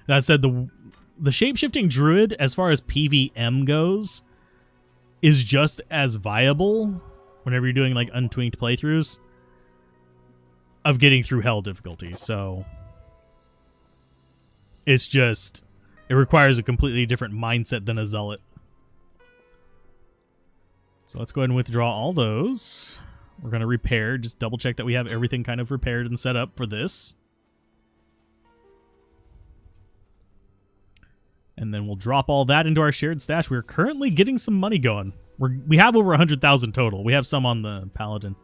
That said, the shape-shifting druid, as far as PVM goes, is just as viable whenever you're doing like untwinked playthroughs of getting through hell difficulty. So it's just, it requires a completely different mindset than a zealot. So let's go ahead and withdraw all those. We're going to repair, just double check that we have everything kind of repaired and set up for this. And then we'll drop all that into our shared stash. We're currently getting some money going. We have over 100,000 total. We have some on the Paladin.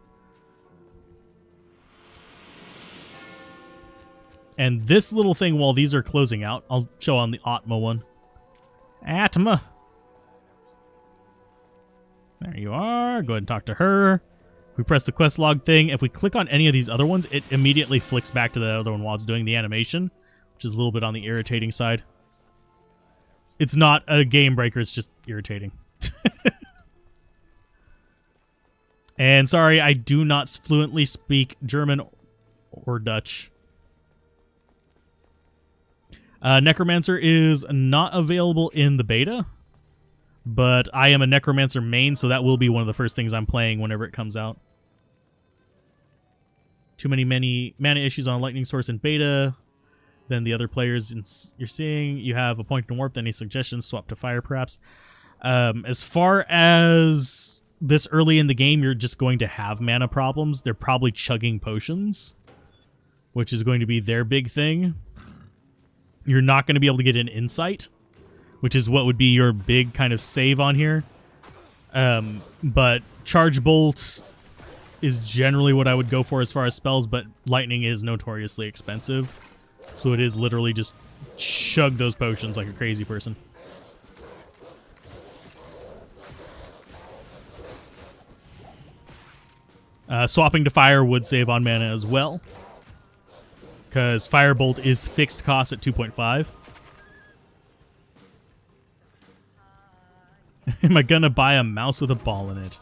And this little thing, while these are closing out, I'll show on the Atma one. Atma. There you are. Go ahead and talk to her. We press the quest log thing. If we click on any of these other ones, it immediately flicks back to the other one while it's doing the animation, which is a little bit on the irritating side. It's not a game breaker, it's just irritating. And sorry, I do not fluently speak German or Dutch. Necromancer is not available in the beta, but I am a Necromancer main, so that will be one of the first things I'm playing whenever it comes out. Too many mana issues on Lightning Source in beta than the other players you're seeing. You have a point and warp. Any suggestions? Swap to fire, perhaps. As far as this early in the game, you're just going to have mana problems. They're probably chugging potions, which is going to be their big thing. You're not going to be able to get an insight, which is what would be your big kind of save on here. But Charge Bolt is generally what I would go for as far as spells, but Lightning is notoriously expensive. So it is literally just chug those potions like a crazy person. Swapping to fire would save on mana as well, because Firebolt is fixed cost at 2.5. Am I gonna buy a mouse with a ball in it?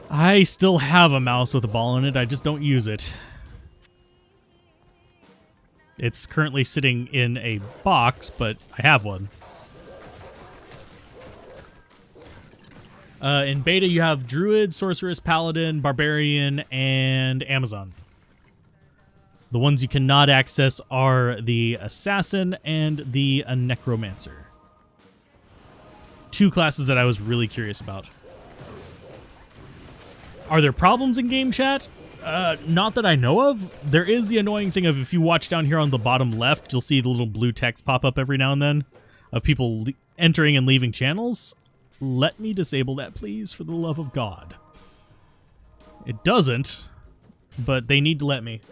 I still have a mouse with a ball in it, I just don't use it. It's currently sitting in a box, but I have one. In beta, you have Druid, Sorceress, Paladin, Barbarian, and Amazon. The ones you cannot access are the Assassin and the Necromancer. Two classes that I was really curious about. Are there problems in game chat? Not that I know of. There is the annoying thing of, if you watch down here on the bottom left, you'll see the little blue text pop up every now and then of people entering and leaving channels. Let me disable that, please, for the love of God. It doesn't, but they need to let me.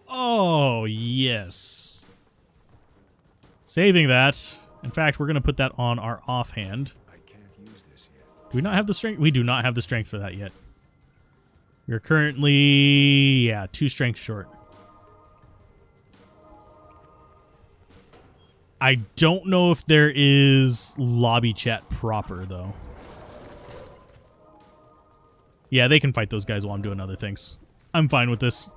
Oh, yes. Saving that. In fact, we're going to put that on our offhand. I can't use this yet. Do we not have the strength? We do not have the strength for that yet. We're currently, 2 strength short. I don't know if there is lobby chat proper, though. Yeah, they can fight those guys while I'm doing other things. I'm fine with this.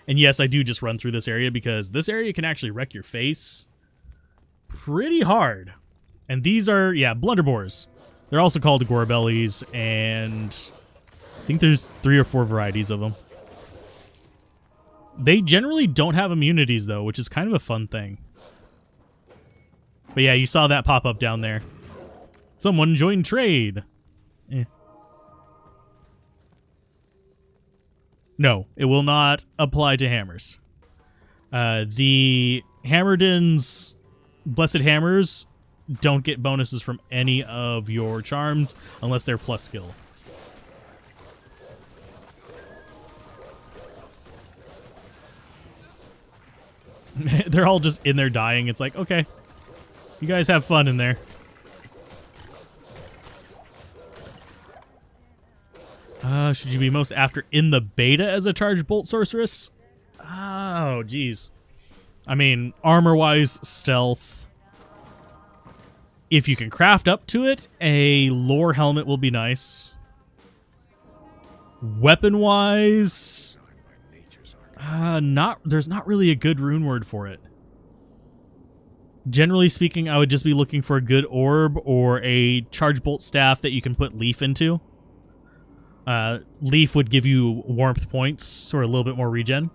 And yes, I do just run through this area because this area can actually wreck your face pretty hard. And these are, blunderboars. They're also called gorebellies, and I think there's 3 or 4 varieties of them. They generally don't have immunities, though, which is kind of a fun thing. But yeah, you saw that pop up down there. Someone joined trade. No, it will not apply to hammers. The Hammerdin's Blessed Hammers don't get bonuses from any of your charms unless they're plus skill. They're all just in there dying. It's like, okay, you guys have fun in there. Should you be most after in the beta as a Charge Bolt Sorceress? Oh, geez. I mean, armor-wise, stealth. If you can craft up to it, a lore helmet will be nice. Weapon-wise, There's not really a good rune word for it. Generally speaking, I would just be looking for a good orb or a charge bolt staff that you can put leaf into. Leaf would give you warmth points or a little bit more regen.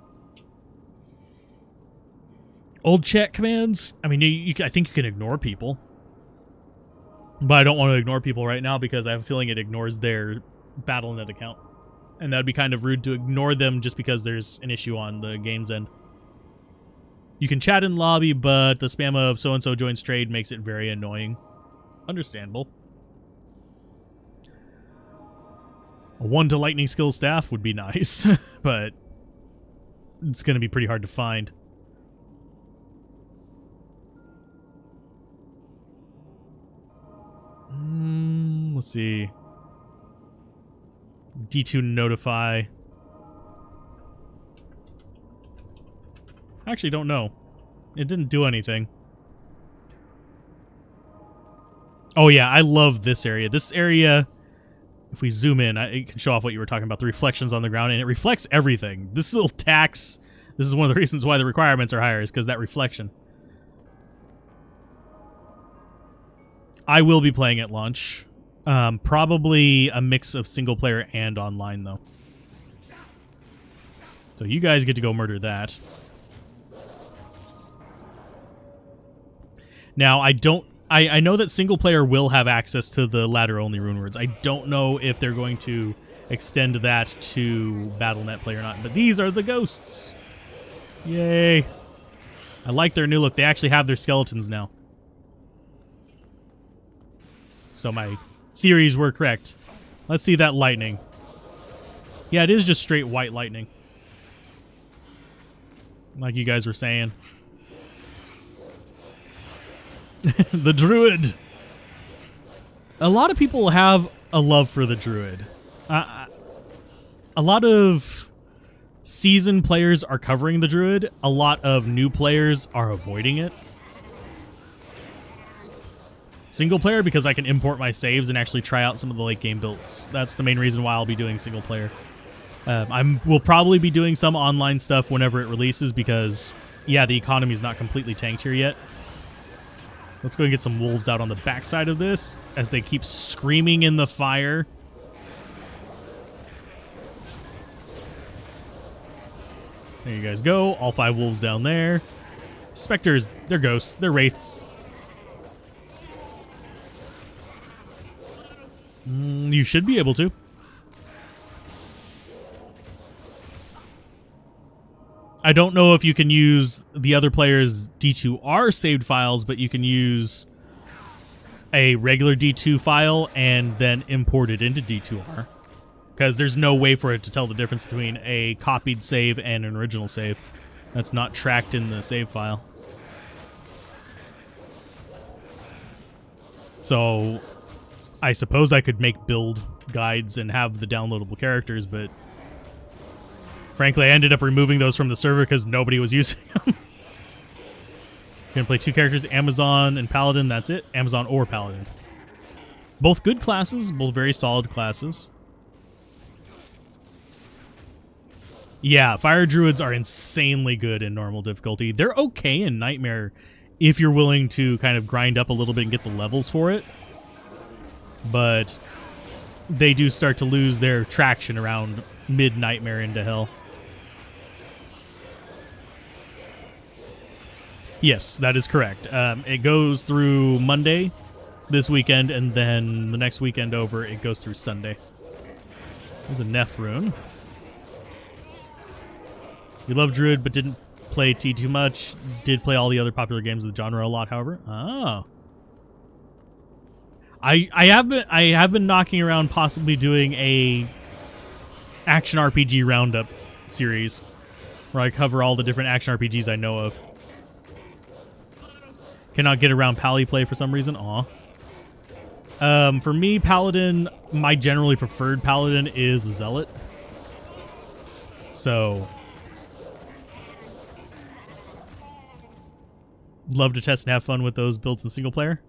Old chat commands. I mean, I think you can ignore people. But I don't want to ignore people right now because I have a feeling it ignores their Battle.net account. And that would be kind of rude to ignore them just because there's an issue on the game's end. You can chat in lobby, but the spam of so-and-so joins trade makes it very annoying. Understandable. A 1 to lightning skill staff would be nice, but it's going to be pretty hard to find. Let's see. D2 notify. I actually don't know. It didn't do anything. Oh yeah, I love this area. This area, if we zoom in, it can show off what you were talking about, the reflections on the ground, and it reflects everything. This little tax, this is one of the reasons why the requirements are higher, is because that reflection. I will be playing at launch. Probably a mix of single player and online, though. So you guys get to go murder that. Now, I know that single player will have access to the ladder-only rune words. I don't know if they're going to extend that to Battle.net play or not, but these are the ghosts. Yay. I like their new look. They actually have their skeletons now. So my theories were correct. Let's see that lightning. Yeah, it is just straight white lightning. Like you guys were saying. The Druid. A lot of people have a love for the Druid. A lot of seasoned players are covering the Druid. A lot of new players are avoiding it. Single player because I can import my saves and actually try out some of the late game builds. That's the main reason why I'll be doing single player. We'll probably be doing some online stuff whenever it releases because, yeah, the economy is not completely tanked here yet. Let's go and get some wolves out on the backside of this as they keep screaming in the fire. There you guys go. All 5 wolves down there. Spectres, they're ghosts. They're wraiths. You should be able to. I don't know if you can use the other player's D2R saved files, but you can use a regular D2 file and then import it into D2R. Because there's no way for it to tell the difference between a copied save and an original save. That's not tracked in the save file. So I suppose I could make build guides and have the downloadable characters, but frankly, I ended up removing those from the server because nobody was using them. Gonna play 2 characters, Amazon and Paladin, that's it. Amazon or Paladin. Both good classes, both very solid classes. Yeah, Fire Druids are insanely good in normal difficulty. They're okay in Nightmare if you're willing to kind of grind up a little bit and get the levels for it. But they do start to lose their traction around mid-Nightmare into Hell. Yes, that is correct. It goes through Monday this weekend, and then the next weekend over, it goes through Sunday. There's a Neph rune. You love Druid, but didn't play T too much. Did play all the other popular games of the genre a lot, however. Oh. I have been knocking around possibly doing a action RPG roundup series where I cover all the different action RPGs I know of. Cannot get around Pally play for some reason. Aw. For me, Paladin, my generally preferred Paladin is Zealot. So love to test and have fun with those builds in single player.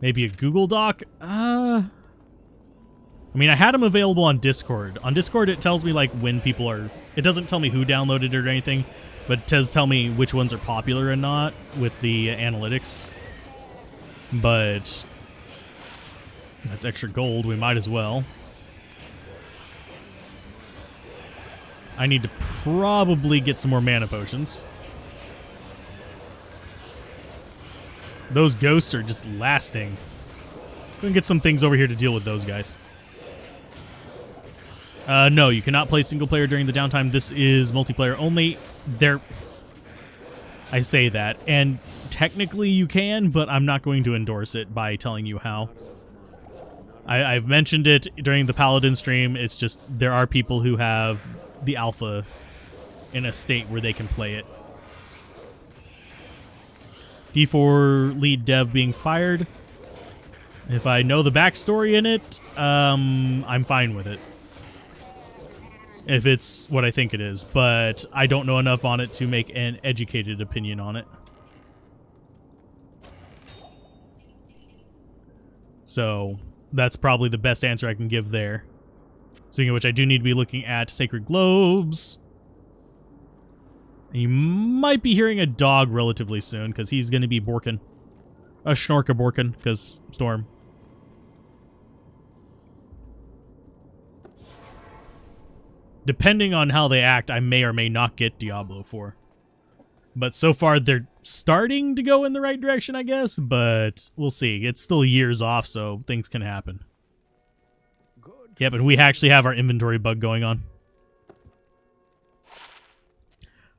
Maybe a Google Doc? I mean, I had them available on Discord. On Discord, it tells me like when people are. It doesn't tell me who downloaded it or anything, but it does tell me which ones are popular and not with the analytics. But that's extra gold. We might as well. I need to probably get some more mana potions. Those ghosts are just lasting. We can get some things over here to deal with those guys. No, you cannot play single player during the downtime. This is multiplayer only. I say that, and technically you can, but I'm not going to endorse it by telling you how. I've mentioned it during the Paladin stream. It's just there are people who have the alpha in a state where they can play it. D4 lead dev being fired. If I know the backstory in it, I'm fine with it. If it's what I think it is, but I don't know enough on it to make an educated opinion on it. So that's probably the best answer I can give there. Speaking of which, I do need to be looking at Sacred Globes. And you might be hearing a dog relatively soon, because he's going to be borking. A Schnorka borking, because Storm. Depending on how they act, I may or may not get Diablo 4. But so far, they're starting to go in the right direction, I guess. But we'll see. It's still years off, so things can happen. Yep, and we actually have our inventory bug going on.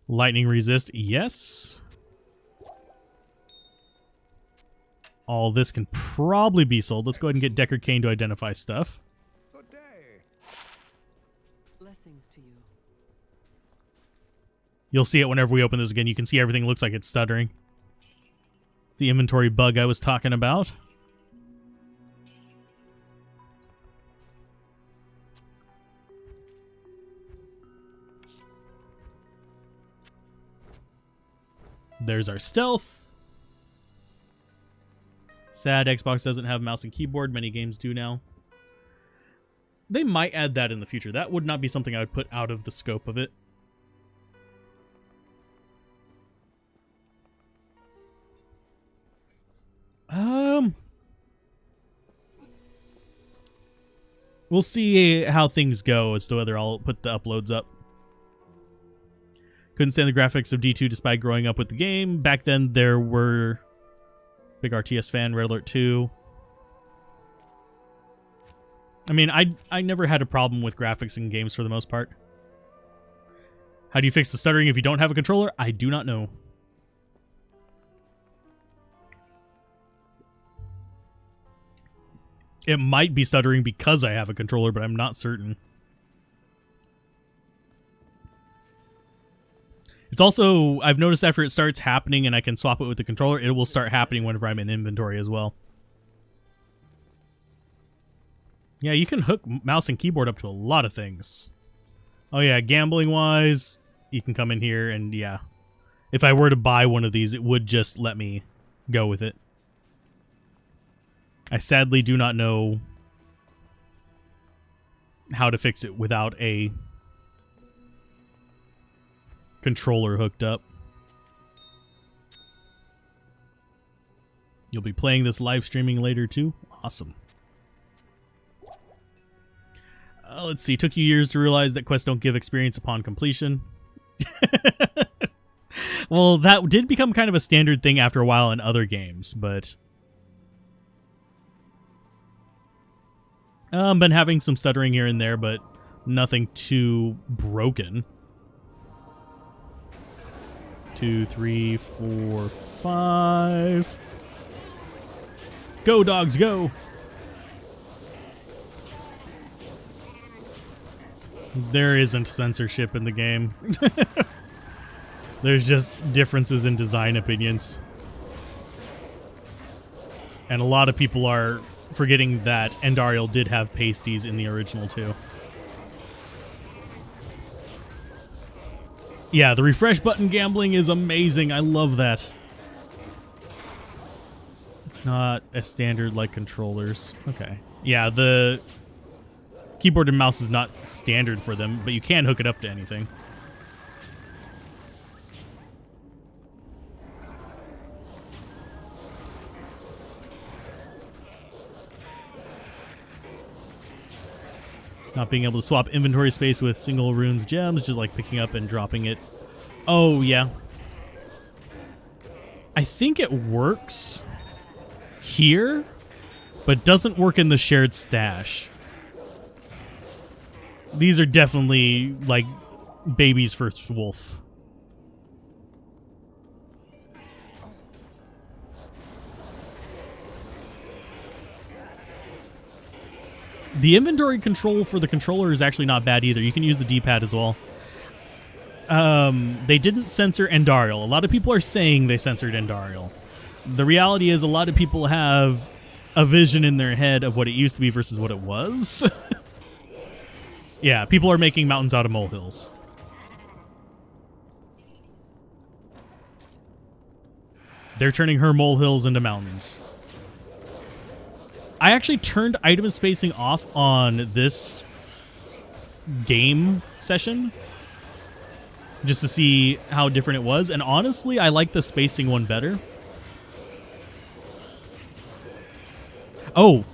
Lightning resist, yes. All this can probably be sold. Let's go ahead and get Deckard Cain to identify stuff. You'll see it whenever we open this again. You can see everything looks like it's stuttering. It's the inventory bug I was talking about. There's our stealth. Sad Xbox doesn't have mouse and keyboard. Many games do now. They might add that in the future. That would not be something I would put out of the scope of it. We'll see how things go as to whether I'll put the uploads up. Couldn't stand the graphics of D2 despite growing up with the game. Back then, there were... Big RTS fan, Red Alert 2. I mean, I never had a problem with graphics in games for the most part. How do you fix the stuttering if you don't have a controller? I do not know. It might be stuttering because I have a controller, but I'm not certain. It's also, I've noticed after it starts happening and I can swap it with the controller, it will start happening whenever I'm in inventory as well. Yeah, you can hook mouse and keyboard up to a lot of things. Oh yeah, gambling-wise, you can come in here and yeah. If I were to buy one of these, it would just let me go with it. I sadly do not know how to fix it without a controller hooked up. You'll be playing this live streaming later too? Awesome. Let's see. Took you years to realize that quests don't give experience upon completion. Well, that did become kind of a standard thing after a while in other games, but... been having some stuttering here and there, but nothing too broken. 2, 3, 4, 5. Go, dogs, go! There isn't censorship in the game. There's just differences in design opinions. And a lot of people are forgetting that Endariel did have pasties in the original too. Yeah, the refresh button gambling is amazing. I love that. It's not a standard like controllers. Okay. Yeah, the Keyboard and mouse is not standard for them, but you can hook it up to anything. Not being able to swap inventory space with single runes gems, just like picking up and dropping it. Oh, yeah. I think it works here, but doesn't work in the shared stash. These are definitely, like, babies for Wolf. The inventory control for the controller is actually not bad either. You can use the D-pad as well. They didn't censor Endarial. A lot of people are saying they censored Endarial. The reality is a lot of people have a vision in their head of what it used to be versus what it was. Yeah, people are making mountains out of molehills. They're turning her molehills into mountains. I actually turned item spacing off on this game session just to see how different it was, and honestly, I like the spacing one better. Oh,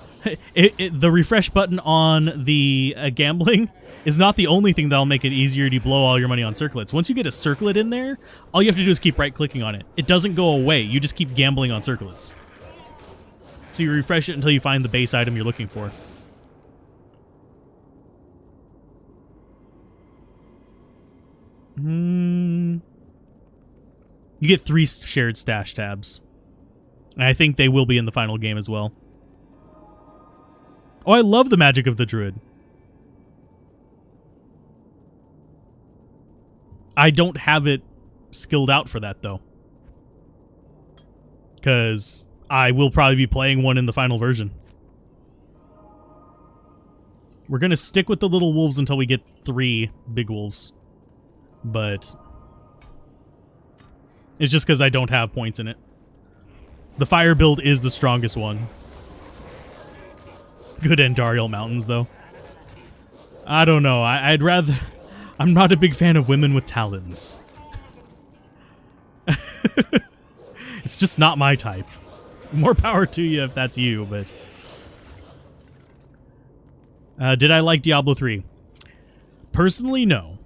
the refresh button on the gambling is not the only thing that'll make it easier to blow all your money on circlets. Once you get a circlet in there, all you have to do is keep right-clicking on it. It doesn't go away. You just keep gambling on circlets. So you refresh it until you find the base item you're looking for. You get 3 shared stash tabs. And I think they will be in the final game as well. Oh, I love the magic of the Druid. I don't have it skilled out for that, though. Because I will probably be playing one in the final version. We're going to stick with the little wolves until we get 3 big wolves. But it's just because I don't have points in it. The fire build is the strongest one. Good Endarial Mountains, though. I don't know. I'd rather... I'm not a big fan of women with talons. It's just not my type. More power to you if that's you, but... did I like Diablo 3? Personally, no.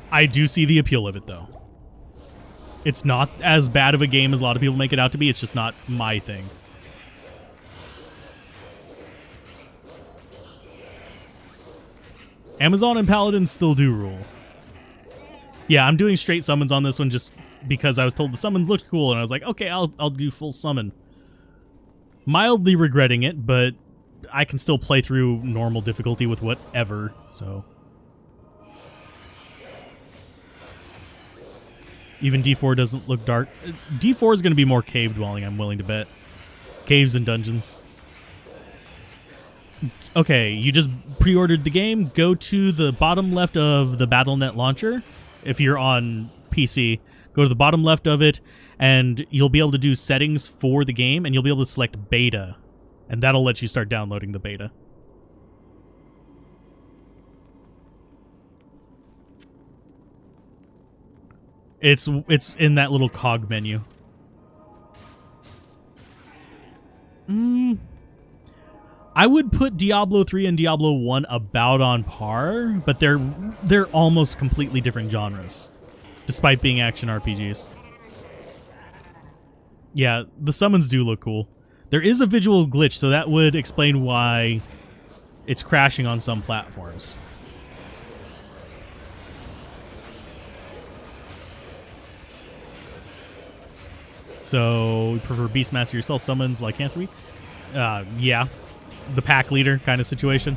I do see the appeal of it, though. It's not as bad of a game as a lot of people make it out to be. It's just not my thing. Amazon and Paladins still do rule. Yeah, I'm doing straight summons on this one just because I was told the summons looked cool, and I was like, okay, I'll do full summon. Mildly regretting it, but I can still play through normal difficulty with whatever, so... Even D4 doesn't look dark. D4 is going to be more cave dwelling, I'm willing to bet. Caves and dungeons. Okay, you just pre-ordered the game. Go to the bottom left of the BattleNet launcher. If you're on PC, go to the bottom left of it, and you'll be able to do settings for the game, and you'll be able to select beta. And that'll let you start downloading the beta. It's in that little cog menu. I would put Diablo 3 and Diablo 1 about on par, but they're almost completely different genres, despite being action RPGs. Yeah, the summons do look cool. There is a visual glitch, so that would explain why it's crashing on some platforms. So, you prefer Beastmaster yourself summons like Lycanthropy? Yeah. The pack leader kind of situation.